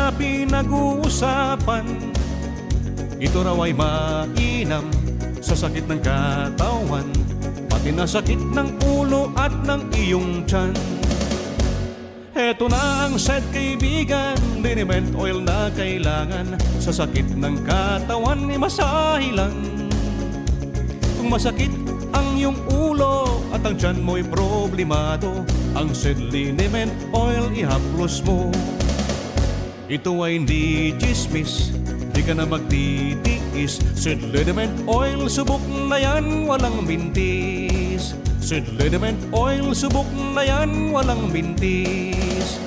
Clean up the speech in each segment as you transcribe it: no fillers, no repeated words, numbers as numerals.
na pinag-uusapan. Ito raw ay mainam sa sakit ng katawan, pati na sakit ng ulo at ng iyong tiyan. Heto na ang set kaibigan, liniment oil na kailangan. Sa sakit ng katawan ni masahe lang. Kung masakit ang iyong ulo at ang tiyan mo'y problemado, ang Sed liniment oil ihaplos mo. Ito ay hindi chismis, di ka na magtitiis. Sed liniment oil, subok na yan, walang mintis. Sed liniment oil, subok na yan, walang mintis.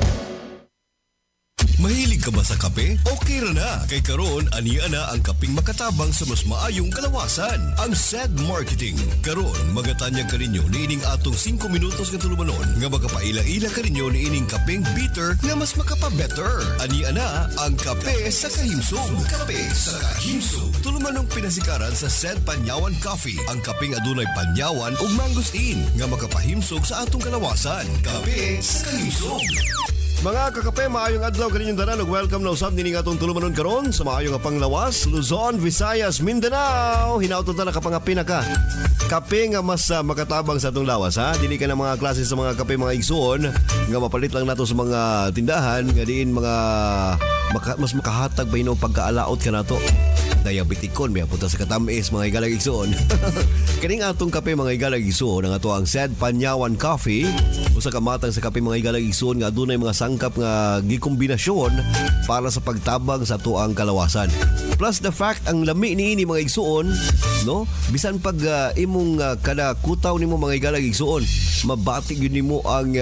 Mahilig ka ba sa kape? Okay ra na. Kay karon ania na ang kaping makatabang sa mas maayong kalawasan. Ang Sed Marketing. Karon magatanyag ka ninyo niining atong 5 minutos nga tulumanon nga magapaila-ila ka ninyo niining kaping bitter nga mas makapa-better. Ania na ang kape sa kahimsog. Kape sa kahimsog. Tulumanong pinasikaran sa Sed Panyawan Coffee. Ang kaping adunay panyawan ug mangustin nga makapahimsog sa atong kalawasan. Kape sa kahimsog. Mga kakape, maayong adlaw kaninyong tanan ug welcome na usab nining atong tulumanon karon sa maayong nga panglawas, Luzon, Visayas, Mindanao. Hinauton ta na kapangapina ka. Kape nga mas makatabang sa atong lawas ha. Dili ka na mga klase sa mga kape mga igsuon nga mapalit lang nato sa mga tindahan nga diin mga mas makahatag ba pagkaalaot ka nato. Diabetikon may punta sa katamis mga igalag igsuon. Kaning atong kape mga igalag igsuon ang ato ang Sed Panyawan Coffee. Usa ka matang sa kape mga igalag igsuon nga adunay mga sangkap nga gikombinasyon para sa pagtabang sa ato ang kalawasan. Plus the fact ang lami niini mga igsuon, no? Bisan pag imong kada kutaw nimo mga igalag igsuon, mabati gyud nimo ang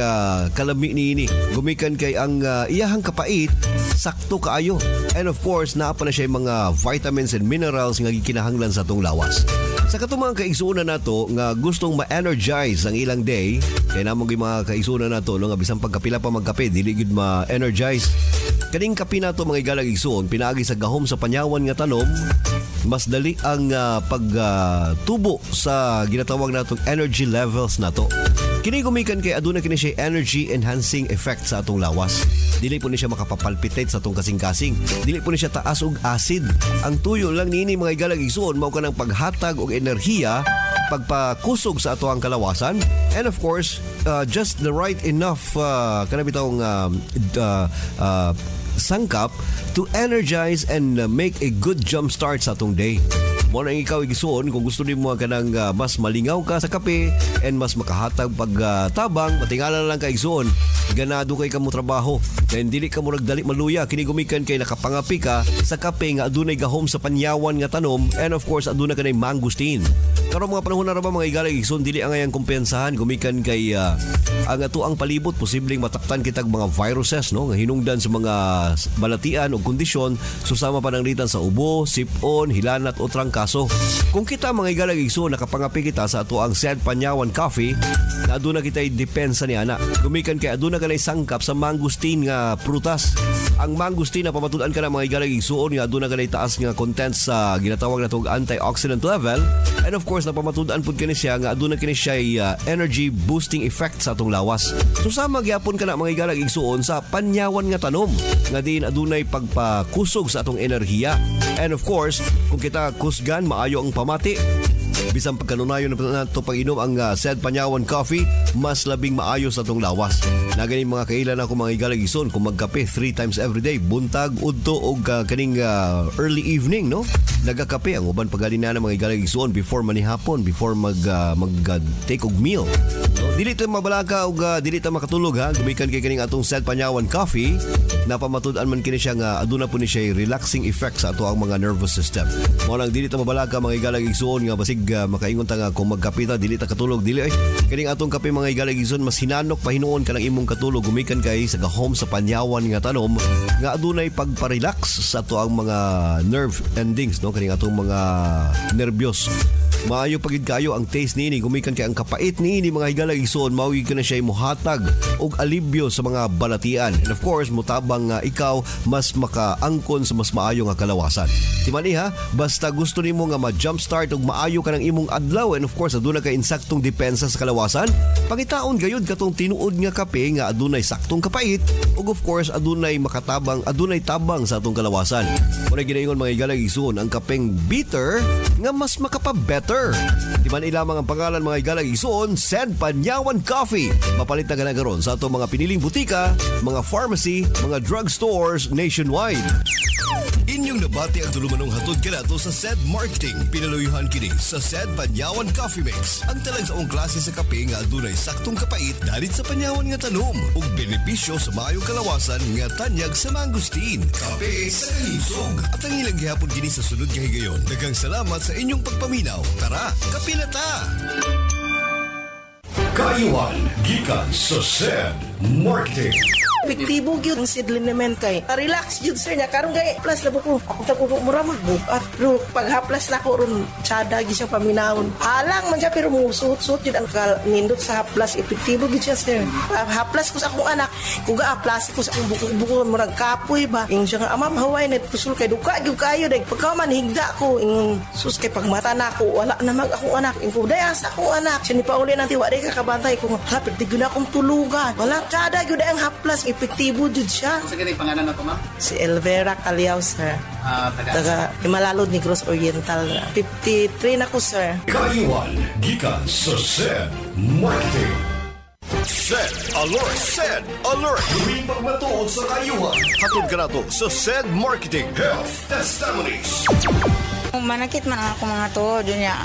kalami niini. Gumikan kay ang iyahang kapait sakto kaayo. And of course, naa pa na siya mga vitamins and minerals nga gikinahanglan sa atong lawas. Sa katong mga kaigsuonan nato nga gustong ma-energize ang ilang day, kaya namang yung mga kaigsuonan nato no, nga bisan pagkapila pa magkape, dili gid ma-energize. Kaning kape nato mga igalag igsuon, pinaagi sa gahom sa panyawan nga tanom, mas dali ang pagtubo sa ginatawag natong energy levels nato. Kini gumikan kay aduna kini siya energy enhancing effect sa atong lawas. Dili po ni siya makapapalpitate sa atong kasing-kasing. Dili po ni siya taas og acid. Ang tuyo lang niini mga igalag igsuon mao kanang paghatag og enerhiya, pagpakusog sa ato ang kalawasan, and of course just the right enough kanabitong sangkap to energize and make a good jump start sa atong day. Mo na ikaw igsuon kung gusto nimo kanang mas malingaw ka sa kape and mas makahatag pagtabang, matingala lang ka igsuon, ganado kay kamo trabaho. Then dili ka mo nagdali maluya, kini gumikan kay nakapangapi ka sa kape nga adunay gahom sa panyawan nga tanom, and of course aduna kanay mangustin. Karon mga panahon na ra ba mga igalag igsoon, dili ang ayang kumpensahan gumikan kay ang ato ang palibot posibleng mataktan kitag mga viruses no nga hinungdan sa mga balatian o kondisyon susama pananglitan sa ubo, sipon, hilanat o trangkaso. Kung kita mga igalag igsoon nakapangapi kita sa ato ang Sed Panyawan Coffee, na aduna kitay depensa ni ana. Gumikan kay aduna kanay sangkap sa mangustin nga prutas. Ang mangustin na pamatud-an ka na mga igalag igsuon nga aduna kanay taas nga content sa ginatawag natong antioxidant level, and of course napamatud-an pud kani siya nga aduna kini siya energy boosting effect sa atong lawas. Susama gyapon ka na mga igalag igsuon sa panyawan nga tanom nga diin adunay pagpakusog sa atong enerhiya. And of course, kung kita kusgan maayo ang pamati, bisan pagkanunayon na ito pag-inom ang Sed Panyawan Coffee, mas labing maayo sa atong lawas. Naganing mga kailan ako mga igalag igsoon kung magkape 3 times every day, buntag, udto o kaning early evening, no? Nagakape ang uban pagalina na mga igalag igsoon before manihapon, before take og meal. No? Dili ta mabalaka og dili ta makatulog ha. Gumikan kay kaning atong Sed Panyawan Coffee, napamatud-an man kini siya nga aduna po ni siya relaxing effect sa ato ang mga nervous system. Mao lang dili ta mabalaka mga igalag igsoon nga basig makaingon ta nga kung magkapita dili ta katulog, dili ay kaning atong kape mga igalag igsoon mas hinanok pahinuon ka ng imong katulog gumikan kay sa gahom sa panyawan nga tanom nga adunay pagpa-relax sa ato ang mga nerve endings no kaning atong mga nervyos. Maayo pagid kayo ang taste niini gumikan kay ang kapait niini mga higala igsoon mawig ka na siya muhatag og alibyo sa mga balatian. And of course, mutabang nga ikaw mas makaangkon sa mas maayo nga kalawasan. Timani ha, basta gusto nimo nga ma-jumpstart og maayo ka ng imong adlaw and of course aduna ka insaktong depensa sa kalawasan, pangitaon gayud katong tinuod nga kape nga adunay saktong kapait ug of course adunay tabang sa atong kalawasan. Muna ginaingon mga higala igsoon ang kapeng bitter nga mas makapa-better. Di man ilamang ang pangalan mga igalang igsoon, Sed Panyawan Coffee. Mapalit na ganagaron sa atong mga piniling butika, mga pharmacy, mga drugstores nationwide. Inyong nabati ang tulumanong hatod kanato sa Sed Marketing. Pinaluyuhan kini sa Sed Panyawan Coffee Mix. Ang talagsaong klase sa kape nga adunay saktong kapait dalit sa panyawan nga tanom ug benepisyo sa maayong kalawasan nga tanyag sa mangustin. Kape sa kahisog. At ang ilang gihapon kini sa sunod nga higayon. Daghang salamat sa inyong pagpaminaw. Tara, kape na ta! Kaiwan, gikan sa Sed Marketing. Epektibo gyud ang seed liniment kay. Relax gyud sir niya karon kay plus na ko. Ako ta ko mura magbukat. Pero pag haplas na ko ron tsada gyud siya paminawon. Alang man siya pero musuot-suot gyud ang nindot sa haplas. Epektibo gyud siya sir. Haplas ko sa akong anak. Kuga haplas ko sa akong buko murag kapoy ba. Ing siya nga amam haway net pusul kay duka gyud kayo dag pagka man higda ko ing sus kay pagmata na ko wala na mag akong anak. Ing kuday sa akong anak. Siya ni Pauli nanti wa day kakabantay ko. Hapit di gyud akong tulugan. Wala tsada gyud ang haplas. Epektibo jud siya. Sa ganang pangalan na ko, ma'am? Si Elvera Caliao, sir. Taga Himalalod, Negros Oriental. 53 na ko, sir. Kaiwan, gikan sa Sed Marketing. Sed Alert! Sed Alert! Lumipag matuod sa kayuhan. Hatod ka na to sa Sed Marketing Health Testimonies. Manakit man ako mga tuod niya.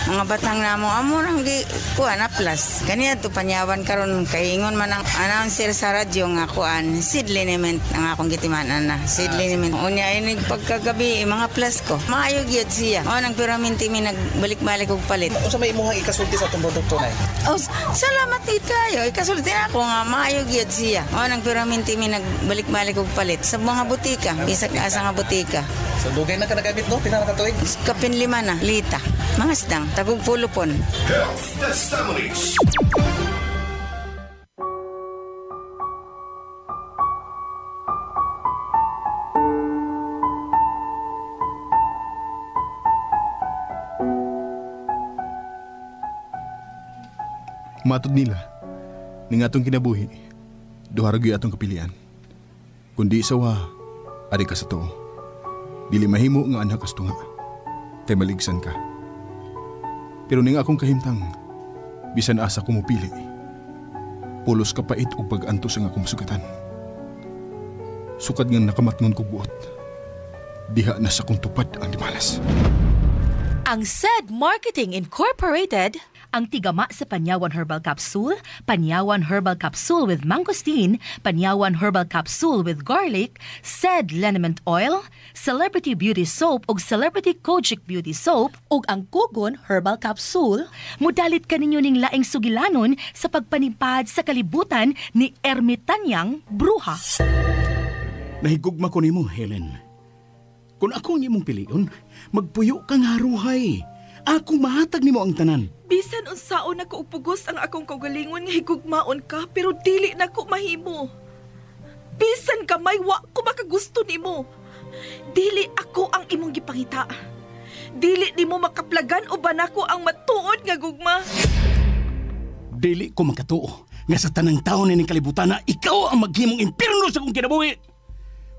Mga batang namo amo nang gi kuan plus kaniya to panyawan karon kay ingon man ang announcer sa radyo nga kuan seed liniment ang akong gitimanan na seed liniment unya ini pagkagabi mga plus ko maayo gyud siya o nang piraminti mi nagbalik-balik og palit Unsa may imong ikasulti sa atong produkto nay? oh salamat gid kayo ikasulti na ako nga maayo gyud siya o nang piraminti mi nagbalik-balik og palit sa mga butika bisag asa nga butika. So dugay na ka nagamit no pila na katuig? Kapin 5 na lita mga sedang tagog pulupon. Health Testimonies. Matod nila, ning atong kinabuhi, duha ra gyud atong kapilian. Kundi sawa, adi ka sa tuo. Dili mahimo nga anak kastunga. Kay maligsan ka. Pero ning akong kahimtang, bisan asa ko mupili. Pulos kapait o pag-antos ang akong sugatan. Sukad nga nakamatngon ko buot. Diha na sa kong tupad ang dimalas. Ang Sed Marketing Incorporated, ang tigama sa Panyawan Herbal Capsule, Panyawan Herbal Capsule with Mangosteen, Panyawan Herbal Capsule with Garlic, Sed Liniment Oil, Celebrity Beauty Soap ug Celebrity Kojic Beauty Soap ug ang Kugon Herbal Capsule, mudalit kaninyo ning laing sugilanon sa pagpanimpad sa kalibutan ni ermitanyang bruha. Nahigugma ko nimo, Helen. Kung ako ang imong piliyon, magpuyo kang haruhay. Ako mahatag nimo ang tanan. Bisan unsaon ako upugos ang akong kaugalingon nga higugmaon ka pero dili na ko mahimo. Bisan kamay wa ko makagusto nimo. Dili ako ang imong gipangita. Dili nimo makaplagan uban ako ang matuod nga gugma. Dili ko makatuo nga sa tanang taon ning kalibutan na ikaw ang maghimong impierno sa akong kinabuhi.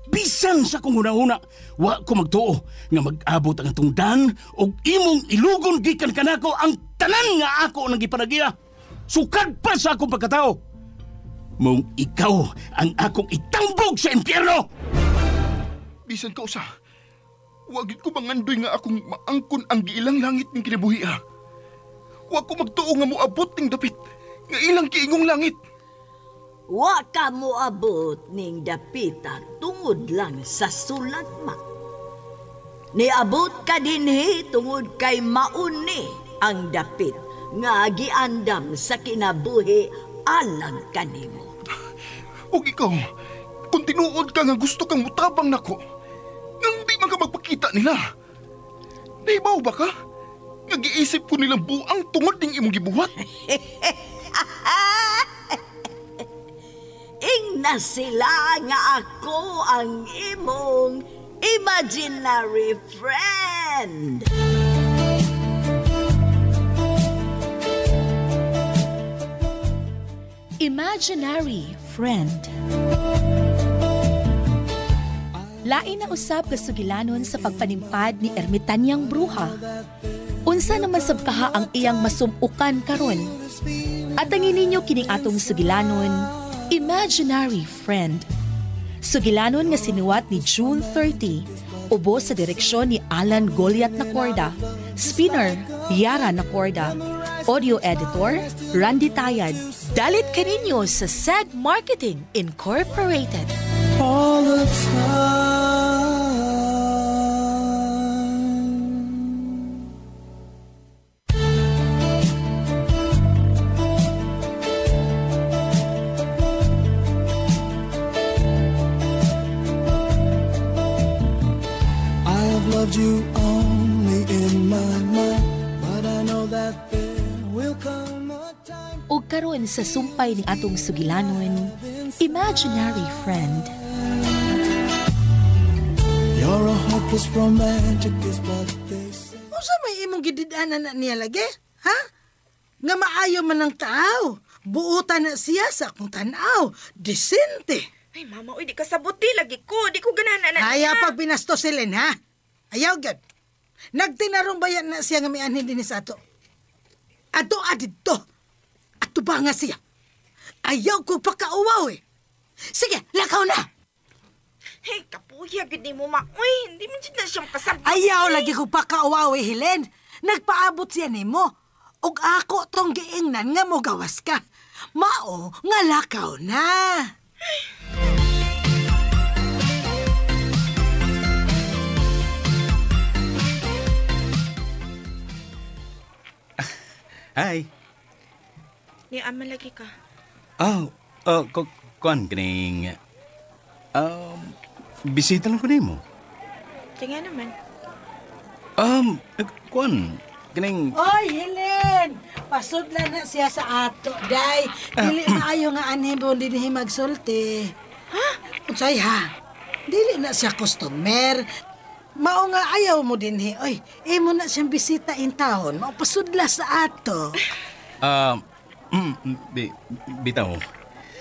Bisan sa kong una-una, wa ko magtuo nga mag-abot ang atong dan o imong ilugon gikan kanako ang tanan nga ako nang gipanagiya. Sukad pa sa akong pagkatao. Mong ikaw ang akong itambog sa impyerno. Bisan ka usa, wagit ko mangandoy nga akong maangkon ang giilang langit ng kinabuhi ha. Wa ko magtuo nga moabot ning dapit nga ilang kiingong langit. Wa ka mo abot ning dapita tungod lang sa sulat ma. Niabot ka dinhi tungod kay mauni ang dapit nga giandam sa kinabuhi alang kanimo. Ug ikaw, kung tinuod ka nga gusto kang mutabang nako, nga hindi man ka magpakita nila. Nahibaw ba ka? Nag-iisip ko nilang buang tungod ning imong gibuhat. Ingna sila nga ako ang imong imaginary friend. Imaginary friend. Lain na usab kasugilanon sa pagpanimpad ni ermitanyang bruha. Unsa naman sab kaha ang iyang masumukan karon? At ang ininyo kining atong sugilanon, imaginary friend. Sugilanon nga sinuwat ni June 30, ubos sa direksyon ni Alan Goliath Nacorda, spinner Yara Nacorda, audio editor Randy Tayad. Dalit kaninyo sa SED Marketing Incorporated. All the time. I have loved you only in my mind, but I know that there will come a time. O karon sa sumpay ni atong sugilanon, imaginary friend. You're a hopeless romanticist, but they say... Usa may imong gididanan na niya lagi? Ha? Nga maayo man ng tao. Buutan na siya sa akong tanaw. Disente. Ay, mama, uy, di ka sabuti lagi ko. Di ko ganahan na Ayaw pag binasto silin, ha? Ayaw gad. Nagtinarong bayan na siya nga may anhin din sa ato. Ato adito. Ato ba nga siya? Ayaw ko pakauwaw eh. Sige, lakaw na. Hey, kapuya, gini mo, ma. Uy, hindi man siya na siyang kasabot. Ayaw lagi ko pakauwaw eh, Helen. Nagpaabot siya ni mo. Ug ako tong giingnan nga mo gawas ka. Mao nga lakaw na. Hi. Ni ama lagi ka. Kuan kining bisita lang ko nimo. Kaya naman. Kuan kining Oy, Helen! Pasudlan na siya sa ato, day. Dili maayo nga anhin mo din magsulti. Ha? Unsay ha? Dili na siya customer. Mao nga ayaw mo din he. Oy, imo na siyang bisita in town. Mao pasudla sa ato. Bitaw.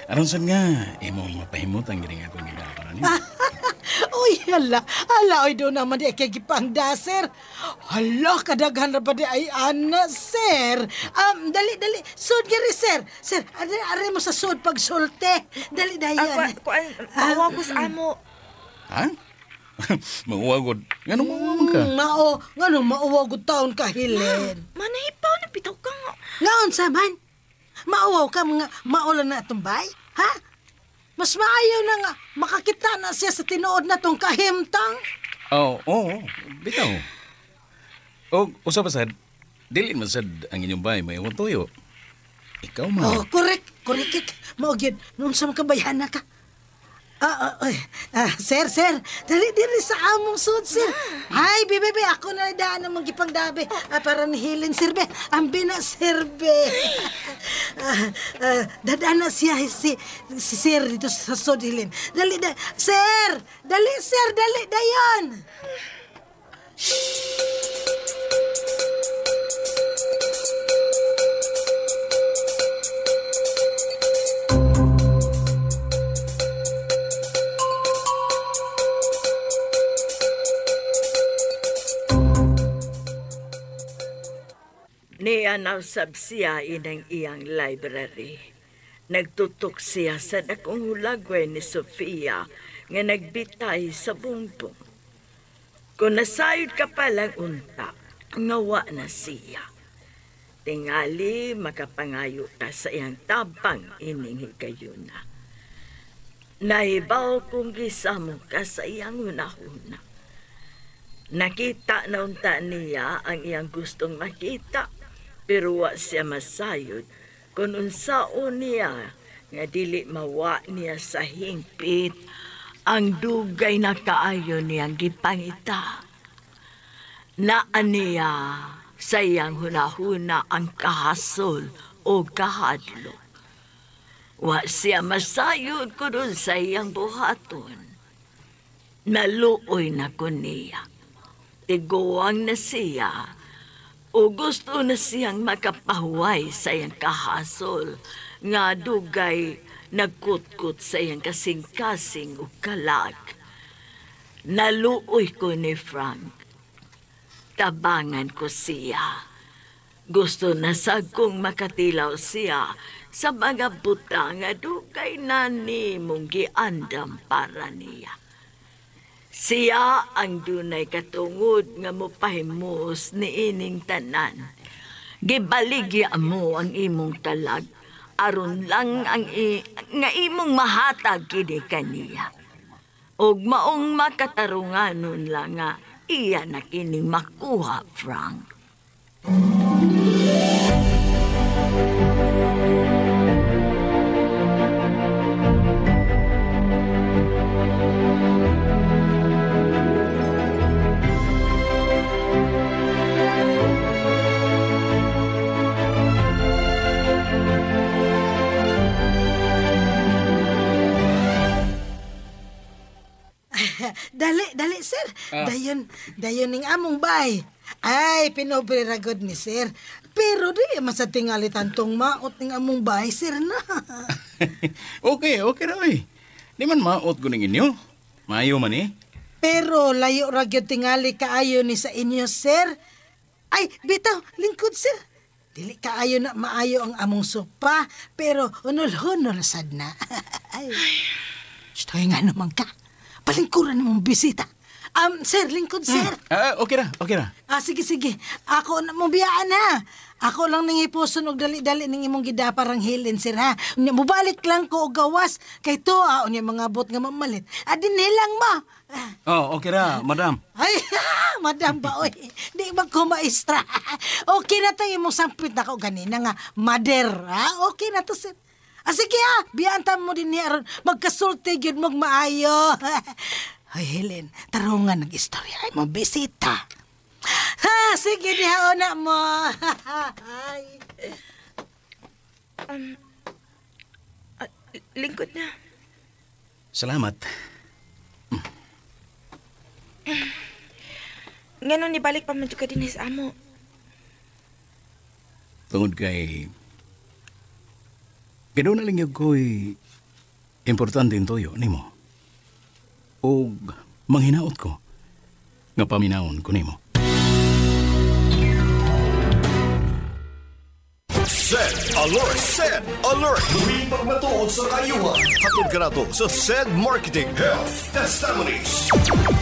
Aron sad nga imo mapahimutan gid nga akong gidala ni. Uy, hala. Hala, oy, doon naman di kay gipangda, sir. Hala, kadaghan na ba di ay ana, sir. Dali. Sud giri, sir. Sir, ari mo sa sud pag sulte. Dali, dayan. Mawagos amo. Ha? Mauwagod. Ganun mauwagod ka? Ganun mauwagod taon ka, Helen. Manahipaw na bitaw ka nga. Ngaon sa man? Mauwaw ka mga maulan na tumbay? Ha? Mas maayaw na nga makakita na siya sa tinuod na tong kahimtang. Oo. Bitaw. O, usa pa sad, dili man sad ang inyong bahay may tuyo. Ikaw man. Oh, correct. Maugid, nung sa makabayan na ka. Sir, dali sa among sud, sir. Ay, bebe, ako na daan ang magipangdabi. Para ni Helen, sirbe. Ambi na, sirbe. Dadaan na siya si sir dito sa sud, Helen. Dali, sir, dayon. Niya nausab siya inang iyang library. Nagtutok siya sa dakong hulagway ni Sofia nga nagbitay sa bumbong. Kung nasayod ka palang unta, ngawa na siya. Tingali makapangayo ka sa iyang tabang ining higayuna. Nahibaw kong gisamo ka sa iyang unahuna. Nakita na unta niya ang iyang gustong makita. Pero wa siya masayod kung unsaon niya nga dili mawa niya sa hingpit ang dugay na kaayo niyang gipangita. Naan niya sayang hunahuna ang kahasol o kahadlo. Wa siya masayod ko dun sa iyang buhaton. Naluoy na ko niya. Tiguang na siya o gusto na siyang makapahuway sa iyang kahasol nga dugay nagkutkot sa iyang kasing-kasing o kalag. Naluoy ko ni Frank. Tabangan ko siya. Gusto na sad kong makatilaw siya sa mga buta nga dugay na ni mong giandam para niya. Siya ang dunay katungod nga mopahimos ni ining tanan. Gibaligya mo ang imong kalag aron lang nga imong mahatag kini kaniya. Og maong makatarunganon lang nga iya na kining makuha, Frank. Dali, sir. Dayon ning among bay. Ay, pinobreragod ni sir. Pero di man sa tingali tantong maot ning among bay, sir na. Okay na eh. Di man maot ko ning inyo. Maayo man eh. Pero layo ra gyud tingali kaayo ni sa inyo, sir. Ay, bitaw, lingkod, sir. Dili kaayo na maayo ang among sopa, pero unol-hunol sad na. Ay. Stoy nga naman ka. Palingkuran mong bisita. Sir, lingkod, sir. Okay na. Sige. Ako na mong biyaan, ha. Ako lang nang ipuson og dali-dali ning imong gidaparang hilin, sir, ha. Mubalik lang ko og gawas. Kay to, unya mga bot nga mamalit. Adinilang mo. Okay na, madam. Ay, madam ba, oy. Di ba ko maestra? Okay na tayo imong sampit na ko ganina nga, mader, ha. Okay na to, sir. Sige, ha. Biyaan mo din niya. Magkasulti yun mong maayo. Ay, Helen, tarungan ng istorya ay mong bisita. Sige, dihaona mo. Lingkod na. Salamat. Ngayon ibalik pa man ka din sa amo. Tungod kay... Ganoon na lang yung ko'y importante yung toyo ni mo. O manghinaot ko nga paminahon ko ni mo. Sed Alert! Huwing pagmatuod sa kayuhan. Hatod ka na to sa Sed Marketing Health Testimonies.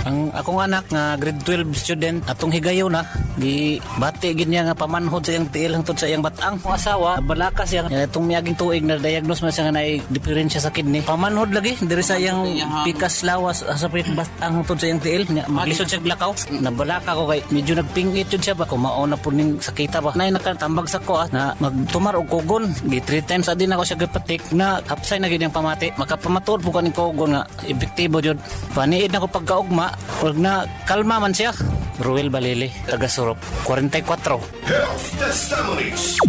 Ang akong anak nga grade 12 student atong higayon na gibati gid niya nga pamanhod sa iyang tiil hangtod sa iyang batang. Ang asawa balaka siya itong miyaging tuig na diagnose man siya nga naay diferensya sa kidney. Pamanhod lagi diri sa iyang pikas lawas sa batang hangtod sa iyang tiil. Maglisod siya blackout. Nabalaka ko kay medyo nagpingit jud siya ba kumao na po ning sakita ba. Nay nakatambag sa ko na magtumar og kugon. Gi 3 times adin ako siya gipatik na hapsay na gid ang pamati. Makapamatud po kaning kugon nga epektibo jud. Paniid na ko pagkaugma. Huwag na kalma man siya. Ruel Balili, taga Surop, 44. Health Testimonies.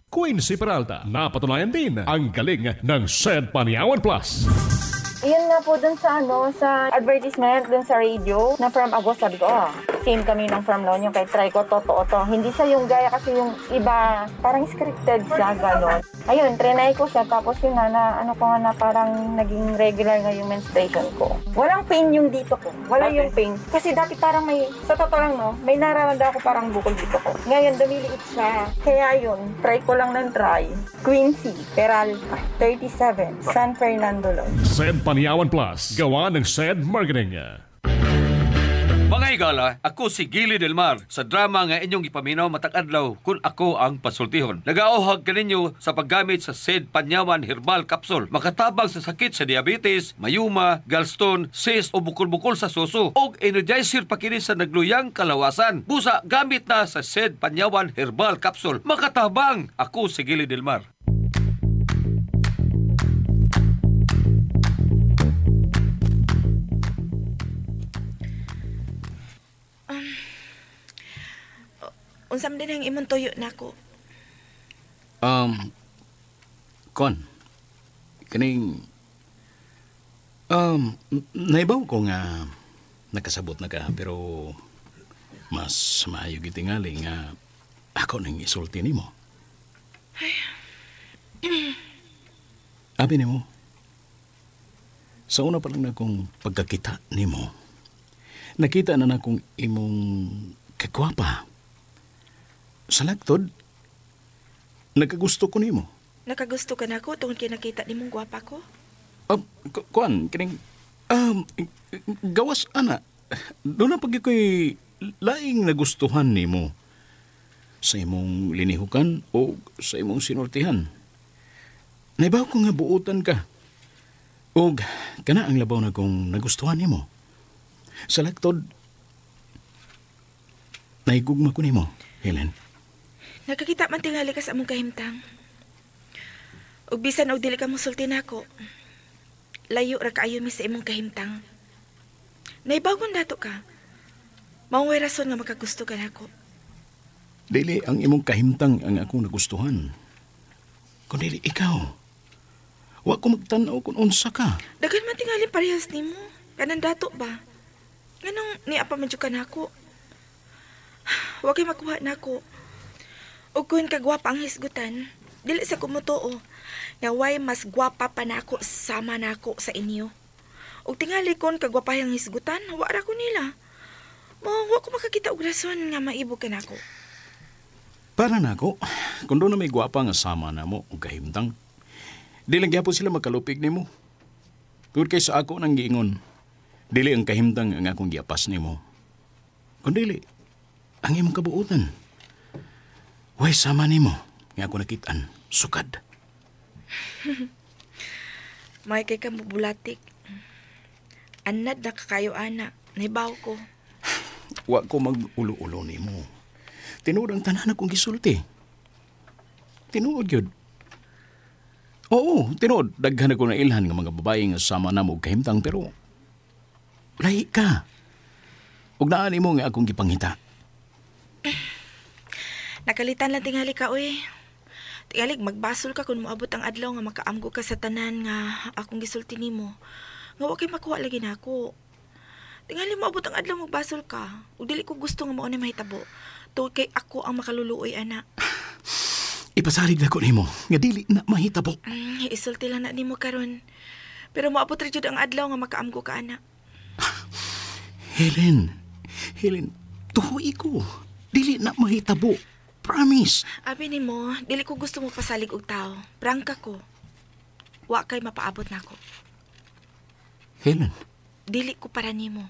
Quincy Peralta, napatunayan din ang galing ng Sed Panyawan Plus. Iyon nga po dun sa sa advertisement dun sa radio na from August, sabi ko, same kami ng from noon, yung kay try ko, totoo to. Hindi siya yung gaya kasi yung iba, parang scripted siya, gano'n. Ayun, trinay ko siya, tapos yun na parang naging regular nga yung menstruation ko. Walang pain yung dito ko. Wala yung pain. Kasi dati parang sa totoo lang, may nararamdaman ako parang bukol dito ko. Ngayon, dumiliit siya. Kaya yun, try ko lang ng try. Quincy Peralta, 37, San Fernando, Lord. Sed Panyawan Plus, gawa ng Sed Marketing. Mga igala, ako si Gili Del Mar sa drama nga inyong ipaminaw matag-adlaw kung ako ang pasultihon. Nagaohag kaninyo sa paggamit sa Sed Panyawan Herbal Capsule. Makatabang sa sakit sa diabetes, mayuma, gallstone, cyst o bukol-bukol sa suso. Og energizer pa kini sa nagluyang kalawasan. Busa, gamit na sa Sed Panyawan Herbal Capsule. Makatabang, ako si Gili Del Mar. Unsam din ang imong tuyo nako. Kon, kaning, naibaw ko nga nakasabot na ka, pero mas maayo gitingali nga ako nang isulti nimo. Abi nimo, sa una pa lang na kong pagkakita nimo, nakita na na kong imong kagwapa. Sa lagtod, nagkagusto ko nimo. Nakagusto ka nako tungod kay nakita nimong gwapa ko? Kuan, kining, gawas ana, doon na pag ko'y laing nagustuhan nimo sa imong linihukan o sa imong sinultihan. Naibaw ko nga buutan ka. O kana ang labaw na kong nagustuhan nimo. Sa lagtod, naigugma ko nimo, Helen. Nakakita man tingali ka sa among kahimtang. Ug bisan og dili ka musulti nako. Layo ra kaayo mi sa imong kahimtang. Naibagon dato ka. Mao way rason nga makagusto ka nako. Dili ang imong kahimtang ang akong nagustuhan. Kung dili ikaw, wa ko magtanaw kung unsa ka. Dagan man tingali parehas nimo. Kanan dato ba? Nganong niapa man jud ka nako? Wa kay makuha nako. Ug kun kagwapa ang hisgutan, dili sa kumutuo nga way mas gwapa pa nako sama nako sa inyo. Ug tingali kon kagwapahang hisgutan, wa ra ko nila. Wa ko makakita og rason nga maibog ka nako. Para nako, kung doon na may gwapa nga sama na mo o kahimtang, di lang gyapon sila makalupig ni mo. Tungod kay sa ako nang giingon, dili ang kahimtang ang akong giapas ni mo. Kung dili, ang imong kabuutan. Way sama ni mo, nga ako nakitaan, sukad. May kay ka mabulatik. Anad na kakayo, ana. Naibaw ko. Wa ko mag-ulo-ulo ni mo. Tinuod ang tanan akong gisulti. Tinuod yun. Oo, tinuod. Daghan ako na ilhan ng mga babae nga sama na mo kahimtang, pero lahi ka. Ug naan mo nga akong gipangita. Nakalitan lang tingali ka, uy. Tingali, magbasol ka kung moabot ang adlaw nga makaamgo ka sa tanan nga akong gisulti nimo. Nga wa kay makuha lagi nako. Tingali moabot ang adlaw magbasol ka. Ug dili ko gusto nga mao ni mahitabo. Tungod kay ako ang makaluluoy, ana. Ipasalig na ko nimo nga dili na mahitabo. Isulti lang na nimo karon. Pero moabot ra jud ang adlaw nga makaamgo ka, ana. Helen, tuhoy ko. Dili na mahitabo. Promise. Abi nimo, dili ko gusto mo pasalig og tao. Prangka ko. Wa kay mapaabot nako. Helen. Dili ko para nimo.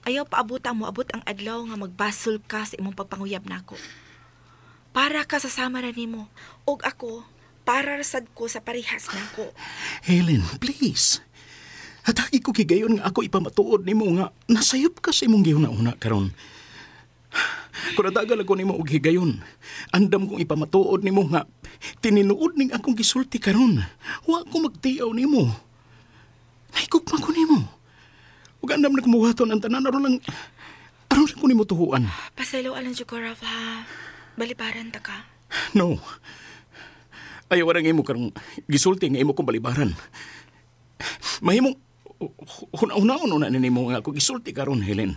Ayaw paabota mo abot ang adlaw nga magbasol ka sa imong pagpanguyab nako. Para ka sa sama ra nimo. Og ako, para sad ko sa parihas nako. Helen, please. Hatagi ko kigayon nga ako ipamatuod nimo nga nasayop ka sa imong gihuna-una karon. Kung natagal ako nimo og higayon, andam kong ipamatuod nimo nga tininuod ning akong gisulti karon. Wa ko magtiaw nimo. Naigugma ko nimo. Ug andam na kumuhaton ang tanan aron lang ko nimo tuhuan. Pasaylo alang jud ko, Rafa. Balibaran ta ka. No. Ayaw warang imo karong gisulti nga imo kong balibaran. Mahimong huna-una na nimo nga ako gisulti karon, Helen.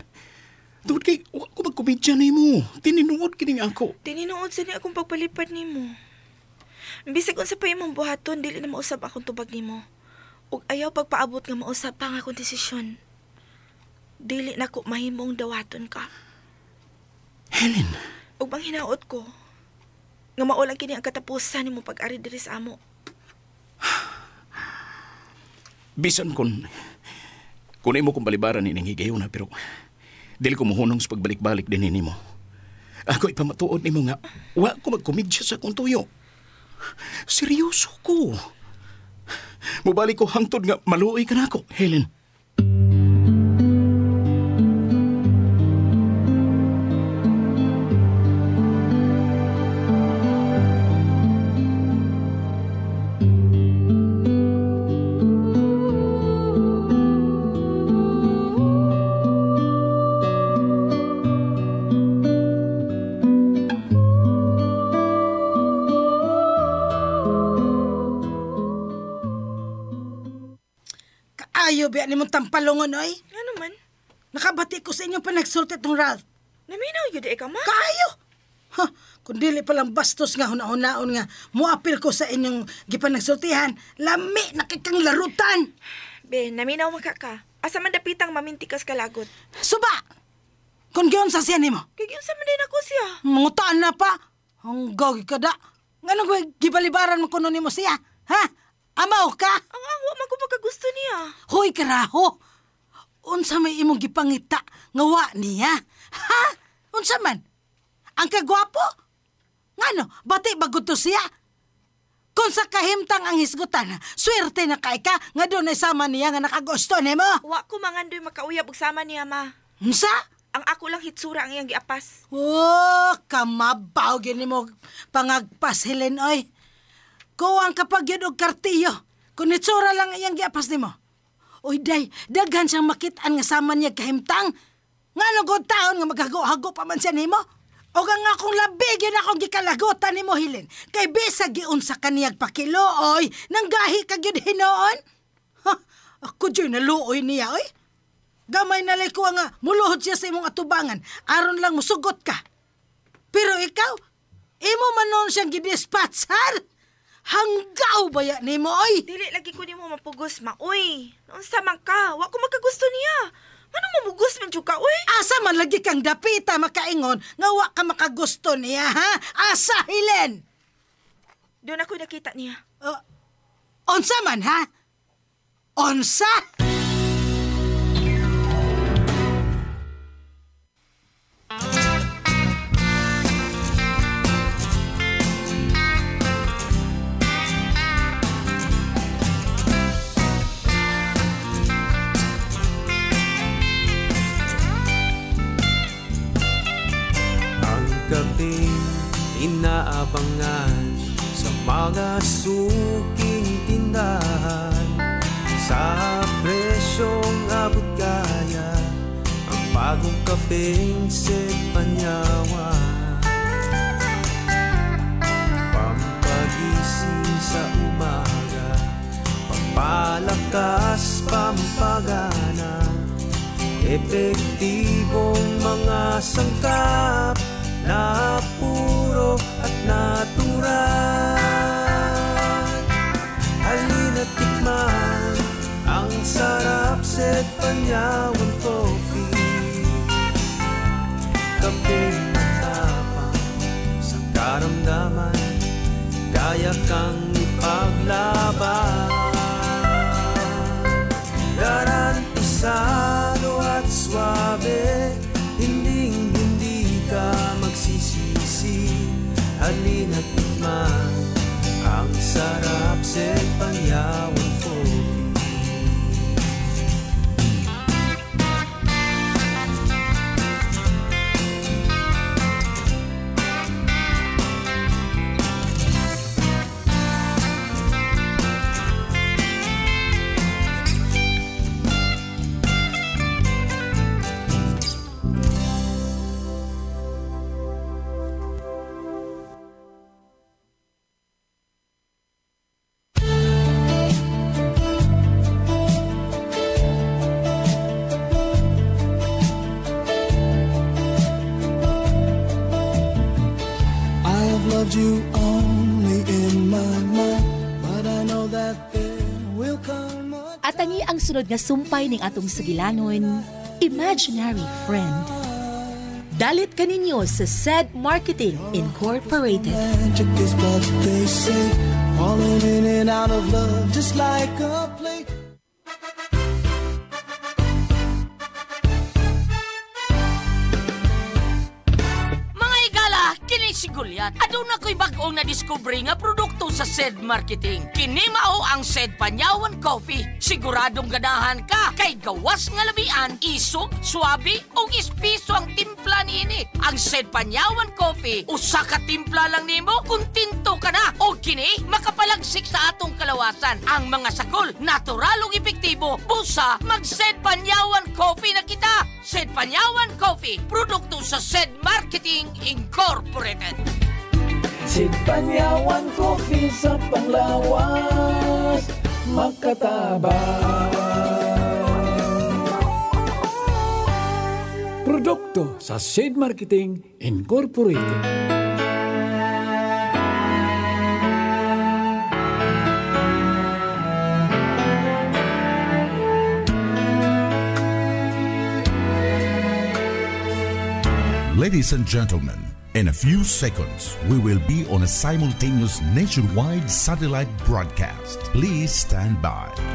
Tungod kay wa ko magkomedya nimo. Tininuod kini ako. Tininuod sa ni akong pagpalipad nimo. Bisag unsa pa imong buhaton, dili na mausab akong tubag nimo. Ug ayaw pagpaabot nga mausab pa nga akong desisyon. Dili na ko mahimong dawaton ka. Helen. Ug bang hinaot ko nga maulang kini ang katapusan nimo pag-ari diri sa amo. Bisan kun imo kong balibaran ining higayon na, pero dili ko mohunong sa pagbalik-balik din nimo. Ako ipamatuod nimo nga wa ko magkomedya sa kong tuyo. Seryoso ko. Mubalik ko hangtod nga maluoy ka nako, Helen. biya ni mong tampalungon, oy. Ano man? Nakabati ko sa inyong panagsulti tong Ralph. Naminaw yun ka, ma? Kayo! Ha, kung dili palang bastos nga huna-hunaon nga, muapil ko sa inyong gipanagsultihan, lami nakikang larutan. Be, naminaw ka. Asa man dapitang mamintikas kalagot. Suba! Kung giyon sa siya ni mo? Kaya giyon sa man din ako siya. Mangutaan na pa. Ang gagi ka da. Nga nang gibalibaran mo kuno ni mo siya? Ha? Amaw ka? Ang angwa man ko pagkagusto niya. Hoy, karaho! Unsa may imong gipangita nga wa niya? Ha? Unsa man? Ang kagwapo? Ngano, bati bagod to siya? Kung sa kahimtang ang hisgutan, swerte na kay ka nga doon ay sama niya nga nakagusto ni mo. Wa ko mangandoy makauyab og sama niya, ma. Unsa? Ang ako lang hitsura ang iyang giapas. Oh, kamabaw gini mo pangagpas, Helen, oy. Kuwang kapag yun og kartiyo, kung hitsura lang iyang giapas ni mo. Uy, day, daghan siyang makitaan nga sama niya kahimtang. Nga nagod taon nga maghago-hago pa man siya ni mo. O nga akong labigin akong gikalagutan ni mo, Hilin. Kay bisa giunsa kaniyag pakilooy, nanggahi ka gyud hinoon. Ha, ako dyan naluoy niya, oy. Gamay na ko nga, muluhod siya sa imong atubangan, aron lang musugot ka. Pero ikaw, imo man noon siyang gidispatchar. Hanggaw ba yan ni mo, oy? Dili lagi ko ni mo mapugos, ma, oy. Noon sa man ka, wa ko magkagusto niya. Anong mamugos man ka, oy? Asa man lagi kang dapita makaingon, nga wa ka makagusto niya, ha? Asa, Hilen? Doon ako nakita niya. Onsa man, ha? Onsa? Gabing inaabangan sa mga suking tindahan, sa presyong abot kaya ang bagong kapeng Sed Panyawan. Pampagising sa umaga, pampalakas, pampagana, epektibong mga sangkap na puro at natural. Halina't tikman ang sarap Sed Panyawan Coffee. Kapeng matapang sa karamdaman, kaya kang ipaglaban. Garantisado at suabe, hinding-hindi ka magsisisi. Halina't tikman ang sarap Sed Panyawan Coffee. Loved you only in my mind, but I know that there will come a At tangi ang sunod nga sumpay ning atong sugilanon, Imaginary Friend. Dalit kaninyo sa Sed Marketing Incorporated. magic is what they say, falling in and out of love just like a play. Si Goliath, aduna ko'y bagong na-discovery nga produkto sa Sed Marketing. Kini mao ang Sed Panyawan Coffee. Siguradong ganahan ka kay gawas nga labian, isog, suabe o ispiso ang timpla niini. Ang Sed Panyawan Coffee, usa ka timpla lang nimo, kuntinto ka na. O kini makapalagsik sa atong kalawasan. Ang mga sakol, natural ug epektibo. Busa, mag-Sed Panyawan Coffee na kita. Sed Panyawan Coffee, produkto sa Sed Marketing Incorporated. Sed Panyawan Coffee sa panglawas, makatabang. produkto sa Seed Marketing Incorporated. Ladies and gentlemen, in a few seconds, we will be on a simultaneous nationwide satellite broadcast. Please stand by.